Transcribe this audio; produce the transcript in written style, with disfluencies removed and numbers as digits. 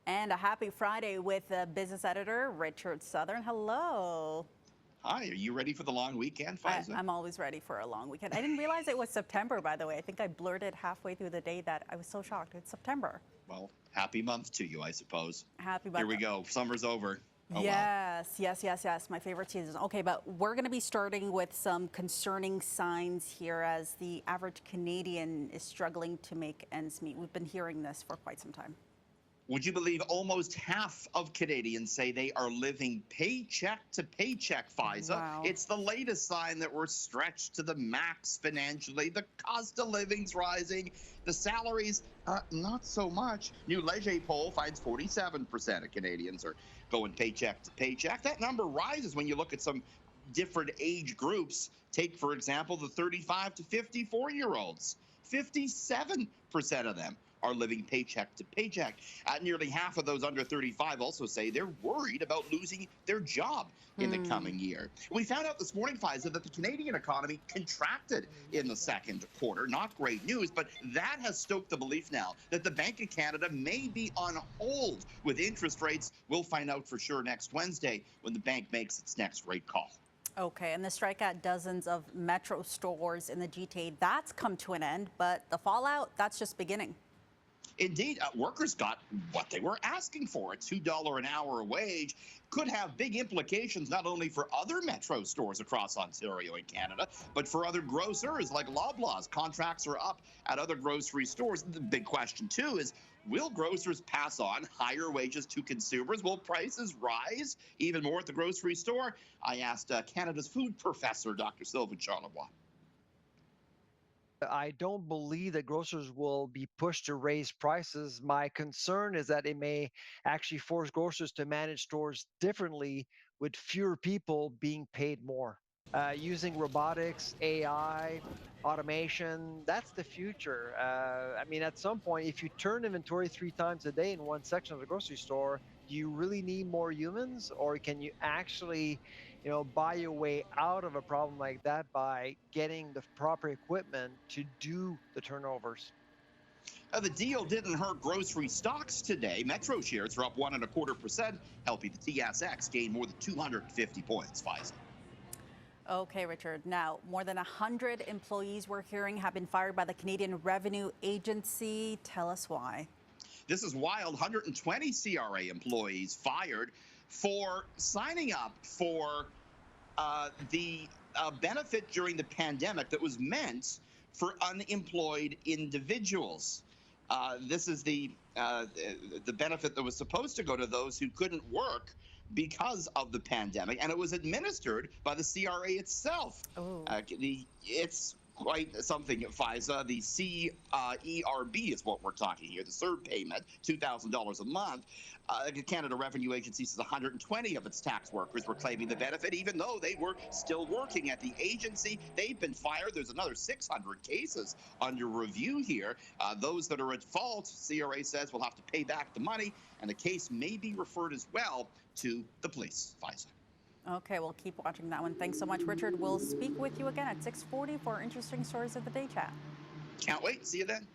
And a happy Friday with business editor Richard Southern. Hello. Hi, are you ready for the long weekend, I, Faiza? I'm always ready for a long weekend. I didn't realize it was September, by the way. I think I blurted halfway through the day that I was so shocked. It's September. Well, happy month to you, I suppose. Happy Here month. we go. Summer's over. Oh, well. Yes. My favorite season. Okay, but we're going to be starting with some concerning signs here as the average Canadian is struggling to make ends meet. We've been hearing this for quite some time. Would you believe almost half of Canadians say they are living paycheck to paycheck, Faiza? Wow. It's the latest sign that we're stretched to the max financially. The cost of living's rising. The salaries, not so much. New Leger poll finds 47% of Canadians are going paycheck to paycheck. That number rises when you look at some different age groups. Take, for example, the 35 to 54-year-olds. 57% of them are living paycheck to paycheck. Nearly half of those under 35 also say they're worried about losing their job in the coming year. We found out this morning, Faiza, that the Canadian economy contracted in the second quarter. Not great news, but that has stoked the belief now that the Bank of Canada may be on hold with interest rates. We'll find out for sure next Wednesday when the bank makes its next rate call. Okay, and the strike at dozens of Metro stores in the GTA, that's come to an end, but the fallout, that's just beginning. Indeed, workers got what they were asking for. A $2 an hour wage could have big implications not only for other Metro stores across Ontario and Canada, but for other grocers like Loblaws. Contracts are up at other grocery stores. The big question, too, is will grocers pass on higher wages to consumers? Will prices rise even more at the grocery store? I asked Canada's food professor, Dr. Sylvain Charlebois. I don't believe that grocers will be pushed to raise prices. My concern is that it may actually force grocers to manage stores differently with fewer people being paid more. Using robotics, AI, automation, that's the future. At some point, if you turn inventory 3 times a day in one section of the grocery store, do you really need more humans, or can you actually, buy your way out of a problem like that by getting the proper equipment to do the turnovers? The deal didn't hurt grocery stocks today. Metro shares are up 1.25%, helping the TSX gain more than 250 points. Faiza. Okay, Richard. Now, more than 100 employees we're hearing have been fired by the Canadian Revenue Agency. Tell us why. This is wild. 120 CRA employees fired for signing up for the benefit during the pandemic that was meant for unemployed individuals. This is the benefit that was supposed to go to those who couldn't work because of the pandemic, and it was administered by the CRA itself. Oh. It's quite something, Faiza. The CERB is what we're talking here, the CERB payment, $2,000 a month. The Canada Revenue Agency says 120 of its tax workers were claiming the benefit, even though they were still working at the agency. They've been fired. There's another 600 cases under review here. Those that are at fault, CRA says, will have to pay back the money, and the case may be referred as well to the police. Faiza. Okay, we'll keep watching that one. Thanks so much, Richard. We'll speak with you again at 6:40 for interesting stories of the day chat. Can't wait. See you then.